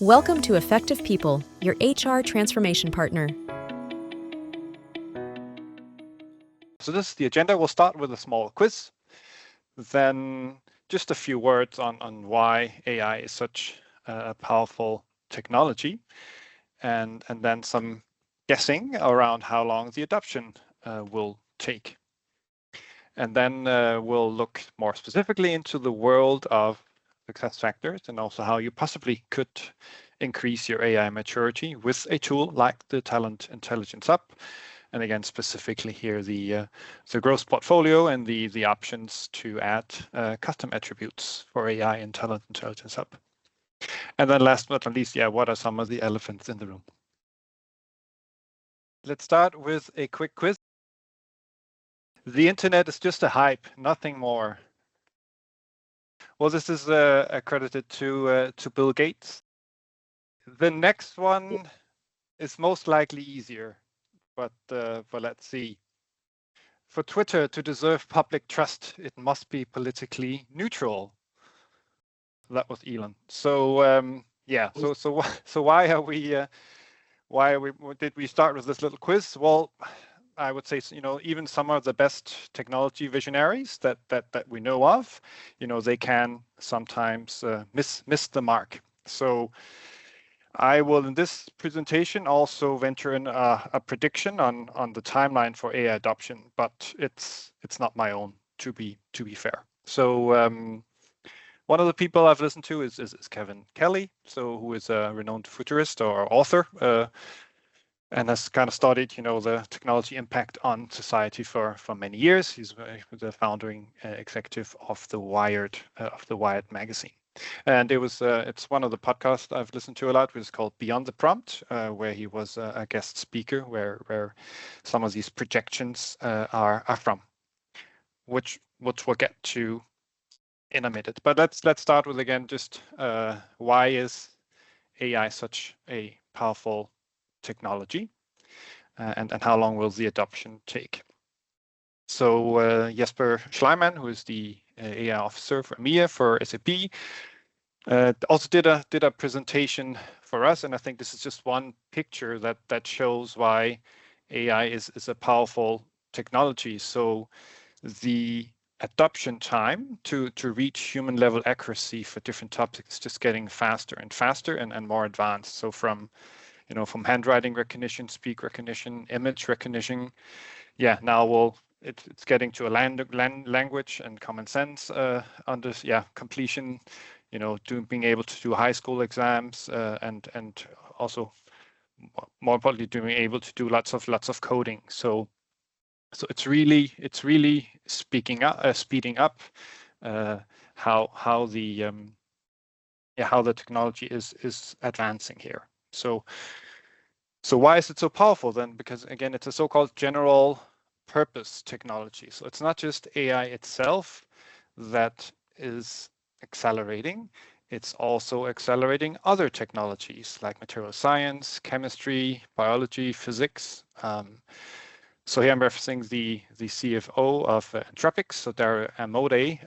Welcome to Effective People, your HR transformation partner. So this is the agenda. We'll start with a small quiz, then just a few words on why AI is such a powerful technology, and then some guessing around how long the adoption will take. And then we'll look more specifically into the world of success factors and also how you possibly could increase your AI maturity with a tool like the Talent Intelligence Hub. And again, specifically here, the growth portfolio and the options to add custom attributes for AI in Talent Intelligence Hub. And then last but not least, what are some of the elephants in the room? Let's start with a quick quiz. The internet is just a hype, nothing more. Well, this is accredited to Bill Gates. The next one is most likely easier, but let's see. For Twitter to deserve public trust, it must be politically neutral. That was Elon. So so why did we start with this little quiz? Well, I would say, even some of the best technology visionaries that we know of, they can sometimes miss the mark. So I will, in this presentation, also venture in a prediction on the timeline for AI adoption, but it's not my own, to be fair. So one of the people I've listened to is Kevin Kelly, who is a renowned futurist or author, and has kind of studied, the technology impact on society for many years. He's the founding executive of the Wired magazine. And it's one of the podcasts I've listened to a lot, which is called Beyond the Prompt, where he was a guest speaker, where some of these projections are from, which we'll get to in a minute. But let's start with, again, just why is AI such a powerful technology, and how long will the adoption take? So Jesper Schleiman, who is the AI officer for EMEA for SAP, also did a presentation for us, and I think this is just one picture that shows why AI is a powerful technology. So the adoption time to reach human level accuracy for different topics is just getting faster and faster and more advanced. So from handwriting recognition, speak recognition, image recognition, now it's getting to a language and common sense completion, being able to do high school exams, and also more importantly, being able to do lots of coding. So it's really speeding up how the technology is advancing here. So why is it so powerful then? Because again, it's a so-called general purpose technology. So it's not just AI itself that is accelerating, it's also accelerating other technologies like material science, chemistry, biology, physics. So here I'm referencing the CFO of Anthropic, so Dario Amodei.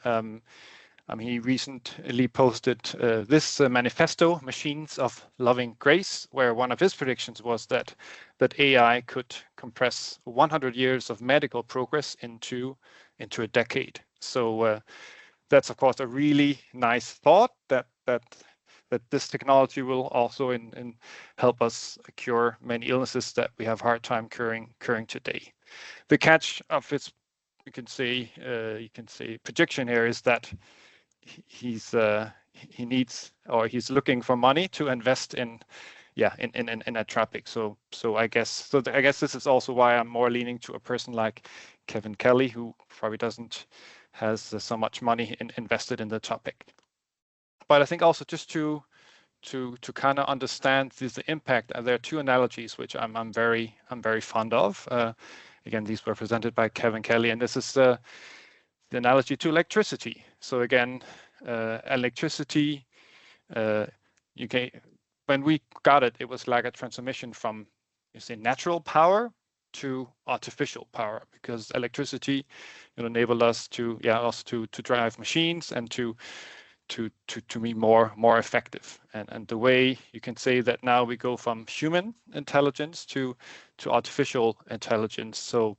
He recently posted this manifesto, Machines of Loving Grace, where one of his predictions was that AI could compress 100 years of medical progress into a decade. So that's of course a really nice thought that this technology will also help us cure many illnesses that we have a hard time curing today. The catch of its, you can say prediction here is that he's looking for money to invest in Anthropic. So I guess this is also why I'm more leaning to a person like Kevin Kelly, who probably has so much money invested in the topic. But I think also just to kind of understand the impact, there are two analogies which I'm very fond of. Again, these were presented by Kevin Kelly, and this is the analogy to electricity. So again, electricity, when we got it, it was like a transformation from, natural power to artificial power, because electricity enabled us to drive machines and to to be more effective. And the way you can say that now we go from human intelligence to artificial intelligence. So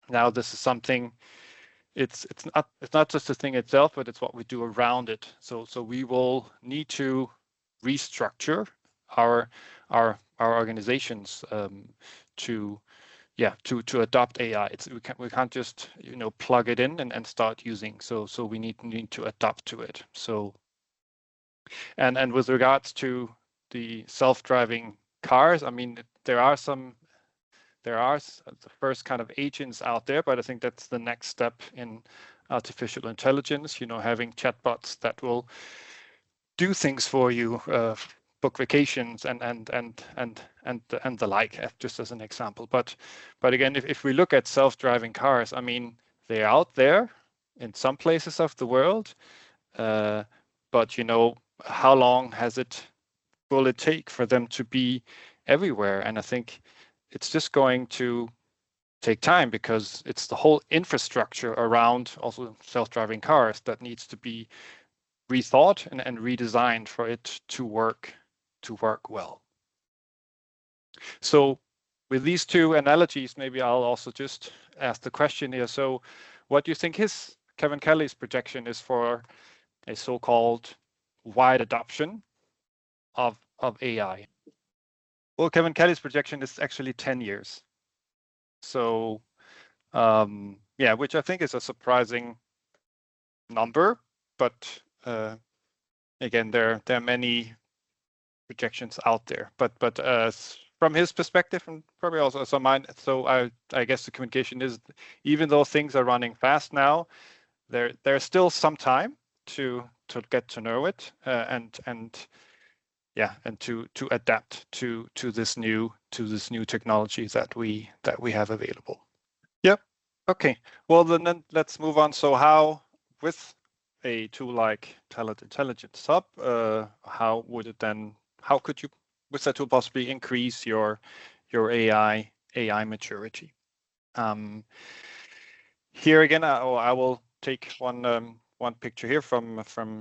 now this is something. It's not just the thing itself, but it's what we do around it. So we will need to restructure our organizations to adopt AI. We can't just plug it in and start using. So we need to adapt to it. So and with regards to the self-driving cars, I mean there are the first kind of agents out there, but I think that's the next step in artificial intelligence. Having chatbots that will do things for you, book vacations and the like, just as an example. But again, if we look at self-driving cars, I mean they're out there in some places of the world, but how long will it take for them to be everywhere? And I think it's just going to take time because it's the whole infrastructure around also self-driving cars that needs to be rethought and redesigned for it to work well. So with these two analogies, maybe I'll also just ask the question here. So what do you think Kevin Kelly's projection is for a so-called wide adoption of AI? Well, Kevin Kelly's projection is actually 10 years. So, which I think is a surprising number, but again, there are many projections out there. But from his perspective, and probably also some mine, so I guess the communication is, even though things are running fast now, there's still some time to get to know it and to adapt to this new technology that we have available. Yep. Okay. Well, then let's move on. So how, with a tool like Talent Intelligence Hub, how could you with that tool possibly increase your AI maturity? Here again, I will take one picture here from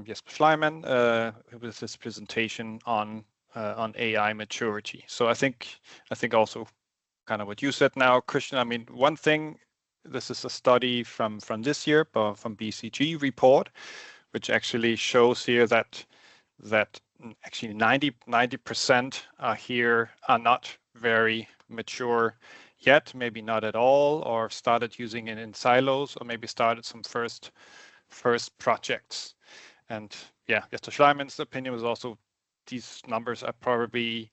Jesper Schleiman with this presentation on AI maturity. So I think also kind of what you said now, Christian. I mean, one thing, this is a study from this year, from BCG report, which actually shows here that actually 90% are not very mature yet, maybe not at all, or started using it in silos, or maybe started some first projects. And Jesper Schleiman's opinion was also these numbers are probably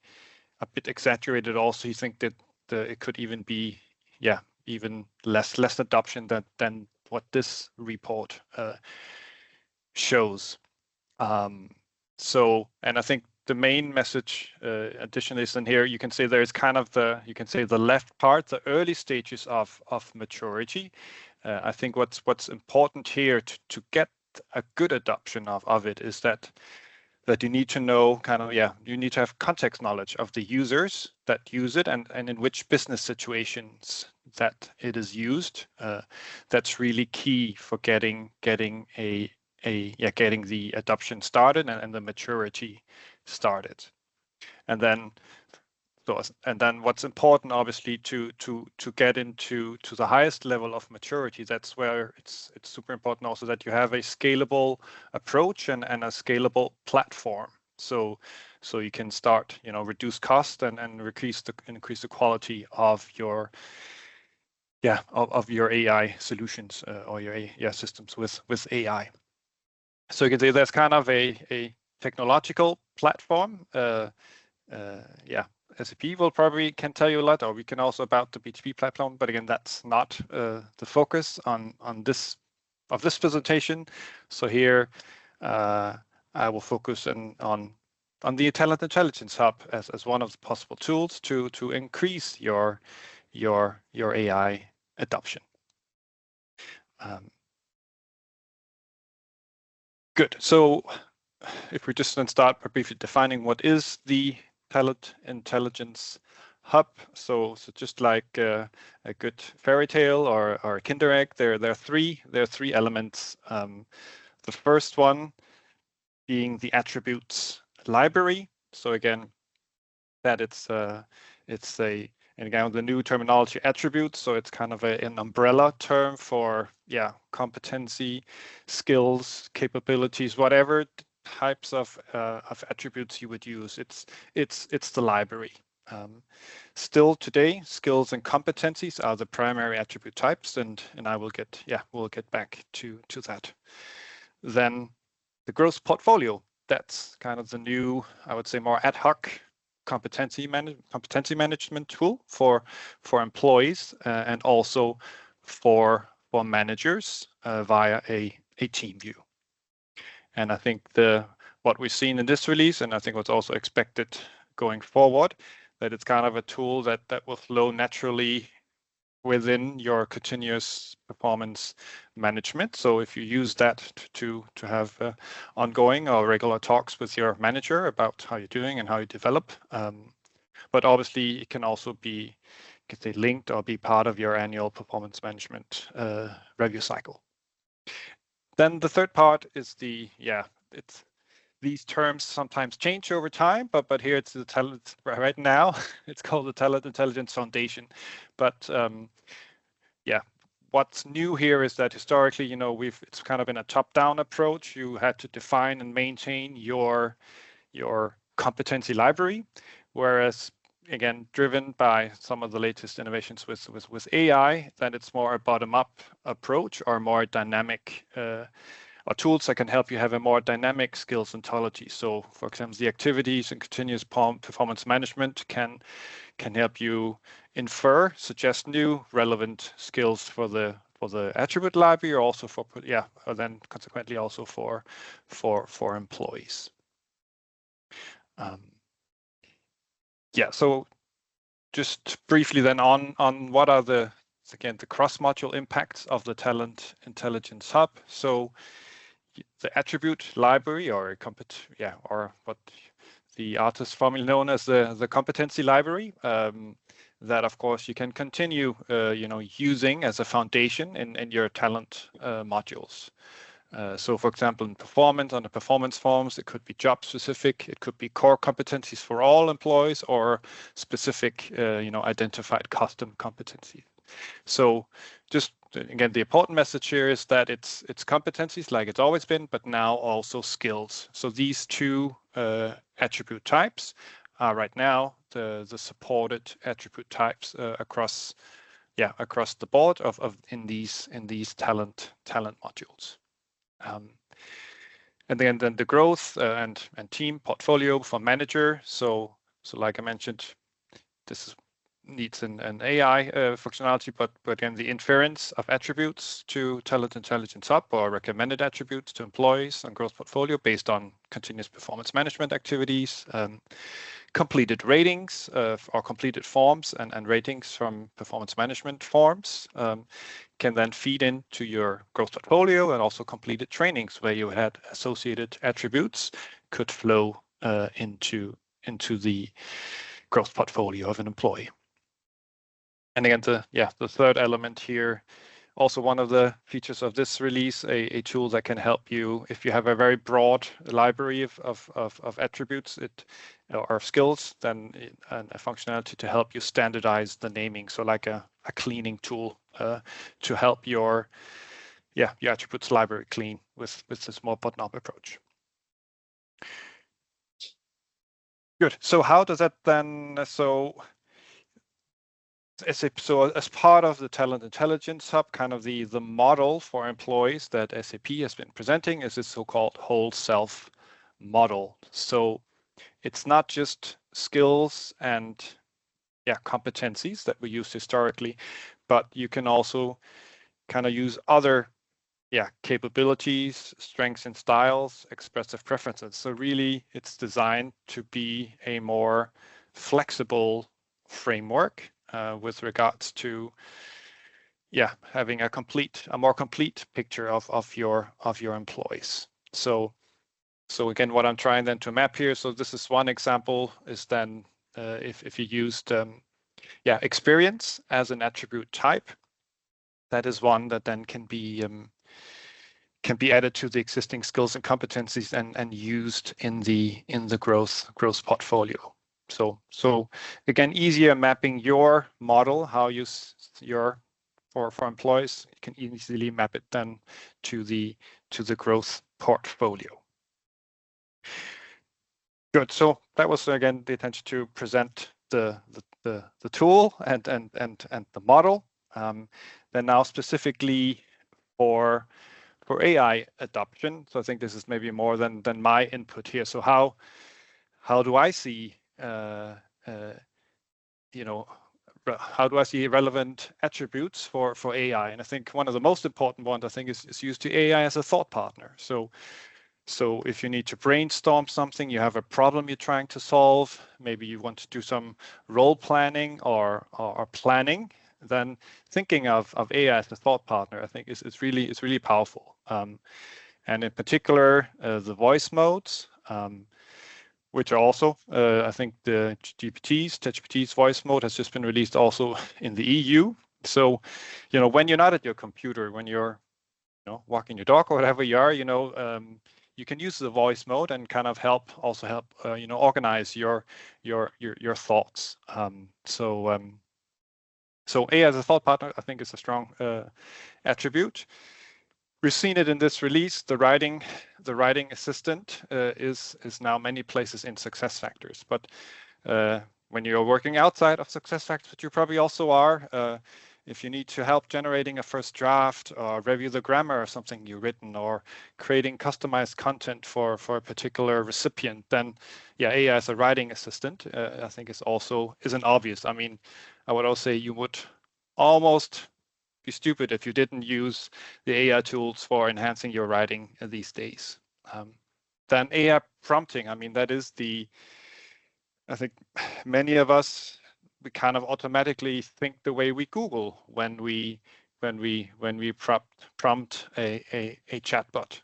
a bit exaggerated. Also, he think that it could even be even less adoption than what this report shows. So, and I think the main message additionally is in here, you can say there's kind of the left part, the early stages of maturity. I think what's important here to get a good adoption of it is that you need to know you need to have context knowledge of the users that use it and in which business situations that it is used. That's really key for getting the adoption started and the maturity started. And then what's important, obviously, to get into the highest level of maturity, that's where it's super important also that you have a scalable approach and a scalable platform. So you can start, reduce cost and increase the quality of your AI solutions or your AI systems with AI. So you can say there's kind of a technological platform. SAP will probably can tell you a lot, or we can also about the BTP platform. But again, that's not the focus on this presentation. So here I will focus on the Talent Intelligence Hub as one of the possible tools to increase your AI adoption. Good. So if we just then start by briefly defining what is the Talent Intelligence Hub. So just like a good fairy tale or a Kinder Egg, there are three elements. The first one being the attributes library. So again, that it's and again, the new terminology attributes. So it's kind of an umbrella term for, competency, skills, capabilities, whatever types of attributes you would use. It's the library. Still today, skills and competencies are the primary attribute types, and we'll get back to that. Then the growth portfolio, that's kind of the new, I would say, more ad hoc competency management tool for employees and also for managers via a team view. And I think what we've seen in this release, and I think what's also expected going forward, that it's kind of a tool that will flow naturally within your continuous performance management. So if you use that to have ongoing or regular talks with your manager about how you're doing and how you develop, but obviously it can also be, linked or be part of your annual performance management review cycle. Then the third part is these terms sometimes change over time, but here it's the talent right now. It's called the Talent Intelligence Foundation. But what's new here is that historically, it's kind of been a top-down approach. You had to define and maintain your competency library, whereas again, driven by some of the latest innovations with AI, then it's more a bottom-up approach or more dynamic or tools that can help you have a more dynamic skills ontology. So, for example, the activities and continuous performance management can help you suggest new relevant skills for the attribute library, or also then consequently also for employees. So just briefly then on what are the cross-module impacts of the Talent Intelligence Hub. So the attribute library, or what the artist formerly known as the competency library, that of course you can continue using as a foundation in your talent modules. So for example, in on the performance forms, it could be job specific, it could be core competencies for all employees, or specific identified custom competencies. So just again, the important message here is that it's competencies like it's always been, but now also skills. So these two attribute types are right now the supported attribute types across the board in these talent modules. And then the growth and team portfolio for manager. So like I mentioned, this needs an AI functionality, but again, the inference of attributes to Talent Intelligence Hub, or recommended attributes to employees on growth portfolio based on continuous performance management activities, completed ratings or completed forms and ratings from performance management forms can then feed into your growth portfolio, and also completed trainings where you had associated attributes could flow into the growth portfolio of an employee. And again, the third element here, also one of the features of this release, a tool that can help you if you have a very broad library of attributes or skills, then a functionality to help you standardize the naming. So like a cleaning tool to help your attributes library clean with this more bottom-up approach. Good. So how does that then? So as part of the Talent Intelligence Hub, kind of the model for employees that SAP has been presenting is this so-called whole self model. So it's not just skills and competencies that we used historically, but you can also kind of use other capabilities, strengths and styles, expressive preferences. So really it's designed to be a more flexible framework with regards to having a more complete picture of your employees. So again, what I'm trying then to map here, so this is one example, is then if you used experience as an attribute type, that is one that then can be can be added to the existing skills and competencies and used in the growth portfolio. So again, easier mapping your model, how you for employees, you can easily map it then to the growth portfolio. Good. So that was again the intention to present the tool and the model. Then now specifically for AI adoption. So I think this is maybe more than my input here. So how do I see how do I see relevant attributes for AI? And I think one of the most important ones, I think, is used to AI as a thought partner. So if you need to brainstorm something, you have a problem you're trying to solve, maybe you want to do some role planning or planning, then thinking of AI as a thought partner, I think is really powerful. And in particular, the voice modes, which are also, I think the ChatGPT's voice mode has just been released also in the EU. So, when you're not at your computer, when you're, walking your dog or whatever you are, you can use the voice mode and kind of help organize your thoughts. So AI as a thought partner, I think, is a strong attribute. We've seen it in this release. The writing assistant is now many places in SuccessFactors. But when you're working outside of SuccessFactors, which you probably also are, if you need to help generating a first draft or review the grammar of something you've written or creating customized content for a particular recipient, then AI as a writing assistant, I think isn't obvious. I mean, I would also say you would almost be stupid if you didn't use the AI tools for enhancing your writing these days. Then AI prompting, I mean, that is I think many of us, we kind of automatically think the way we Google when we prompt a chatbot.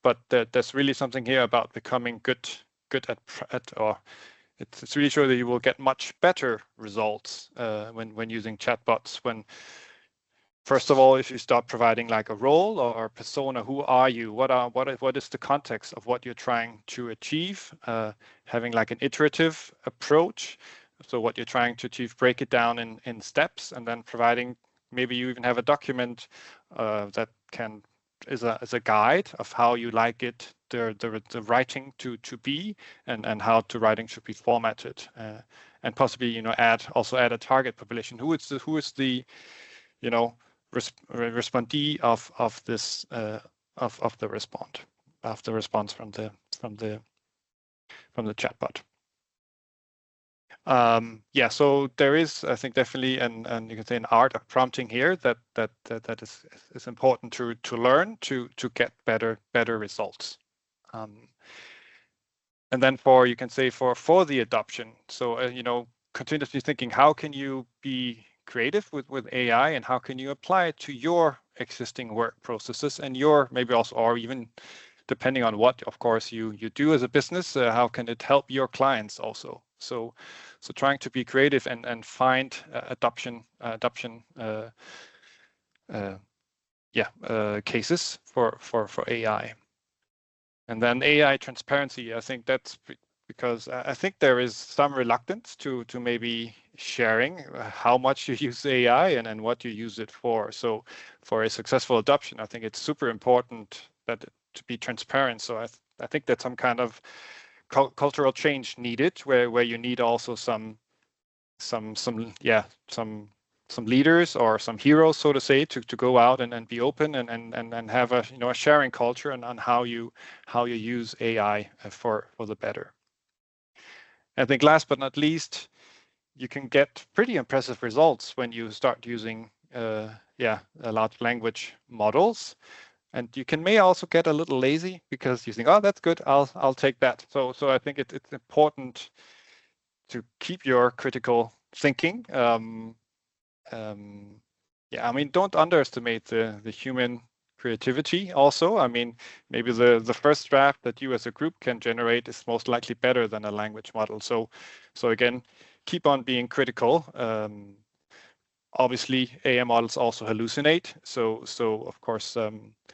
But there's really something here about becoming good at or it's really sure that you will get much better results when using chatbots. First of all, if you start providing like a role or a persona, who are you? What is the context of what you're trying to achieve? Having like an iterative approach. So what you're trying to achieve, break it down in steps, and then providing, maybe you even have a document that is a guide of how you like it, the writing to be, and how the writing should be formatted, and possibly also add a target population. Who is the respondee of this of the response from the chatbot. So there is, I think, definitely and you can say an art of prompting here that is important to learn to get better results. And then you can say for the adoption, so continuously thinking, how can you be creative with AI, and how can you apply it to your existing work processes and your maybe also, or even depending on what, of course, you do as a business, how can it help your clients also? So trying to be creative and find adoption cases for AI. And then AI transparency, I think that's because I think there is some reluctance to maybe sharing how much you use AI and what you use it for. So for a successful adoption, I think it's super important to be transparent. So I think that's some kind of cultural change needed, where you need also some leaders or some heroes, so to say, to go out and be open and have a sharing culture and on how you use AI for the better. I think last but not least, you can get pretty impressive results when you start using large language models. And you may also get a little lazy because you think, oh, that's good, I'll take that. So I think it's important to keep your critical thinking. I mean, don't underestimate the human creativity also. I mean, maybe the first draft that you as a group can generate is most likely better than a language model. So again, keep on being critical. obviously AI models also hallucinate. So of course,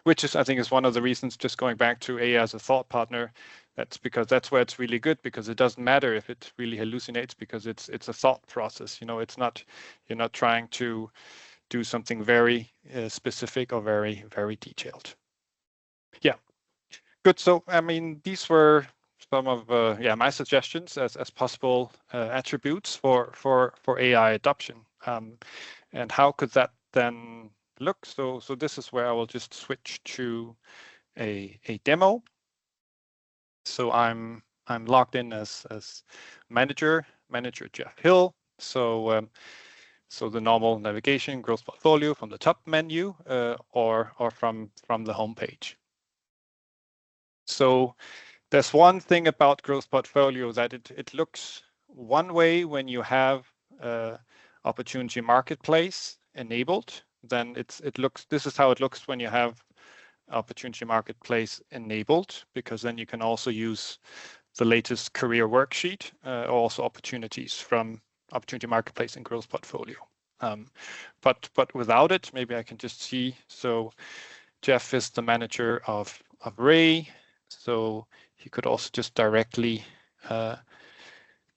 which is, I think, is one of the reasons, just going back to AI as a thought partner, that's because that's where it's really good, because it doesn't matter if it really hallucinates, because it's a thought process. It's not, you're not trying to do something very specific or very, very detailed. Yeah, good. So, I mean, these were some of my suggestions as possible attributes for AI adoption. And how could that then look? So this is where I will just switch to a demo. So I'm logged in as manager Jeff Hill. So so the normal navigation, growth portfolio from the top menu, or from the home page. So there's one thing about growth portfolio, that it looks one way when you have Opportunity Marketplace enabled. Then this is how it looks when you have Opportunity Marketplace enabled, because then you can also use the latest career worksheet, also opportunities from Opportunity Marketplace and growth portfolio. But without it, maybe I can just see. So Jeff is the manager of Ray. So he could also just directly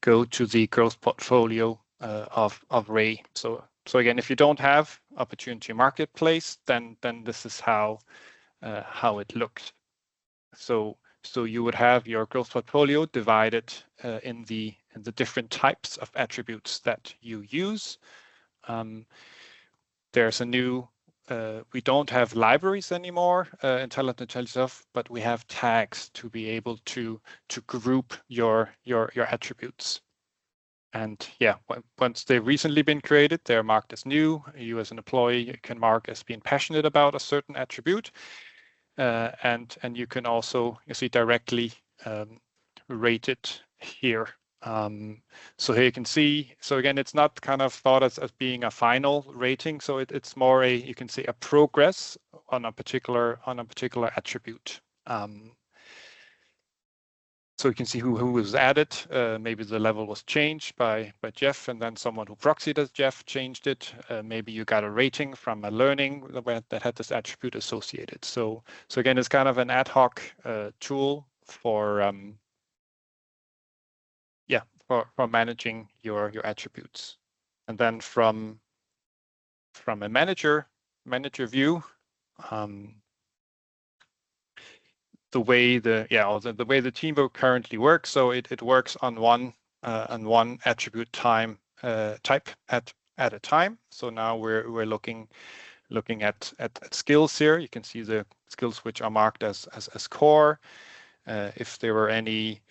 go to the growth portfolio of Ray. So again, if you don't have Opportunity Marketplace, then this is how it looks. So you would have your growth portfolio divided in the different types of attributes that you use. There's a new we don't have libraries anymore in Talent Intelligence, but we have tags to be able to group your attributes. And yeah, once they've recently been created, they're marked as new. You as an employee can mark as being passionate about a certain attribute. And you can also, you see, directly rate it here. So here you can see, so again, it's not kind of thought as being a final rating. So it's more you can see a progress on a particular attribute. So you can see who was added. Maybe the level was changed by Jeff, and then someone who proxied as Jeff changed it. Maybe you got a rating from a learning that had this attribute associated. So again, it's kind of an ad hoc tool for for managing your attributes. And then from a manager view, the way the way the team currently works, so it works on one attribute type at a time. So now we're looking at skills here. You can see the skills which are marked as core. If there were any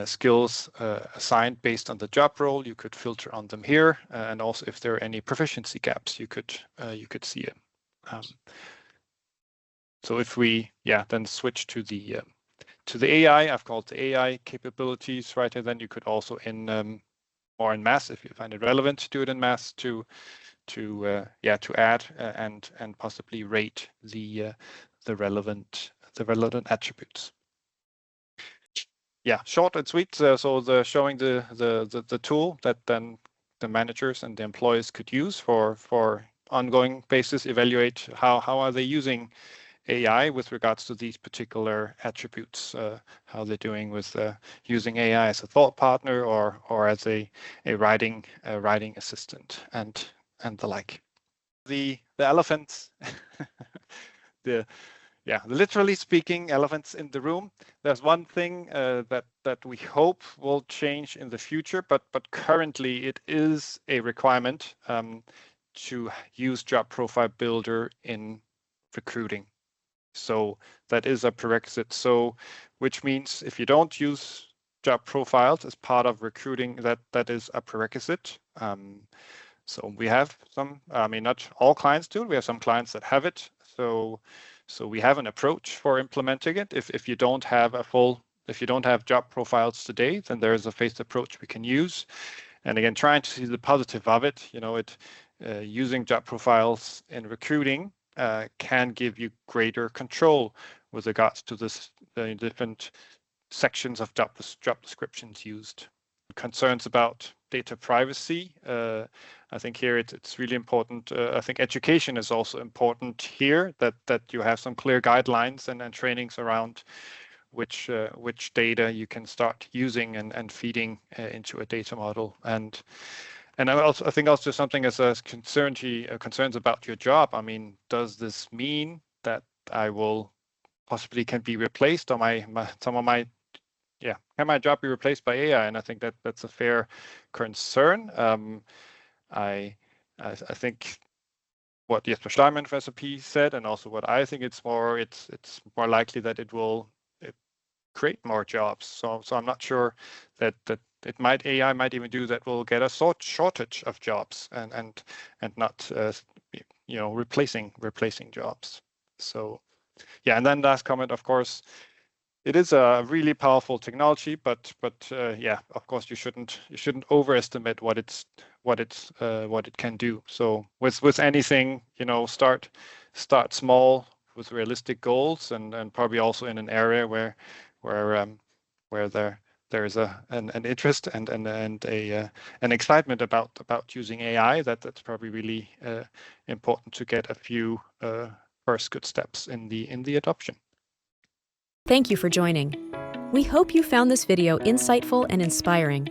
skills assigned based on the job role, you could filter on them here, and also if there are any proficiency gaps, you could see it. So if we then switch to the AI, I've called the AI capabilities, right? And then you could also more in mass, if you find it relevant, do it in mass to add and possibly rate the relevant attributes. Yeah, short and sweet. So showing the tool that then the managers and the employees could use for ongoing basis, evaluate how are they using AI with regards to these particular attributes, how they're doing with using AI as a thought partner or as a writing assistant and the like. The elephants, literally speaking, elephants in the room. There's one thing that we hope will change in the future, but currently it is a requirement to use Job Profile Builder in recruiting. So that is a prerequisite. So which means if you don't use job profiles as part of recruiting, that is a prerequisite. So we have some, I mean, not all clients do. We have some clients that have it. So we have an approach for implementing it. If you don't have job profiles today, then there is a phased approach we can use. And again, trying to see the positive of it, using job profiles in recruiting can give you greater control with regards to the different sections of job descriptions used. Concerns about data privacy I think here it's really important. I think education is also important here, that you have some clear guidelines and trainings around which data you can start using and feeding into a data model. And I think also something as a concerns about your job. I mean, does this mean that I will possibly can be replaced, or can my job be replaced by AI? And I think that's a fair concern. I think what Jesper Steinmann from SAP said, and also what I think it's more likely that it will create more jobs. So I'm not sure that AI might even do that will get a shortage of jobs and not replacing jobs. So yeah, and then last comment, of course, it is a really powerful technology, but yeah, of course you shouldn't overestimate what it can do. So with anything, start small with realistic goals, and probably also in an area where there is an interest and an excitement about using AI. That's probably really important to get a few first good steps in the adoption. Thank you for joining. We hope you found this video insightful and inspiring.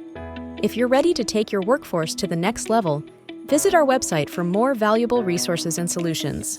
If you're ready to take your workforce to the next level, visit our website for more valuable resources and solutions.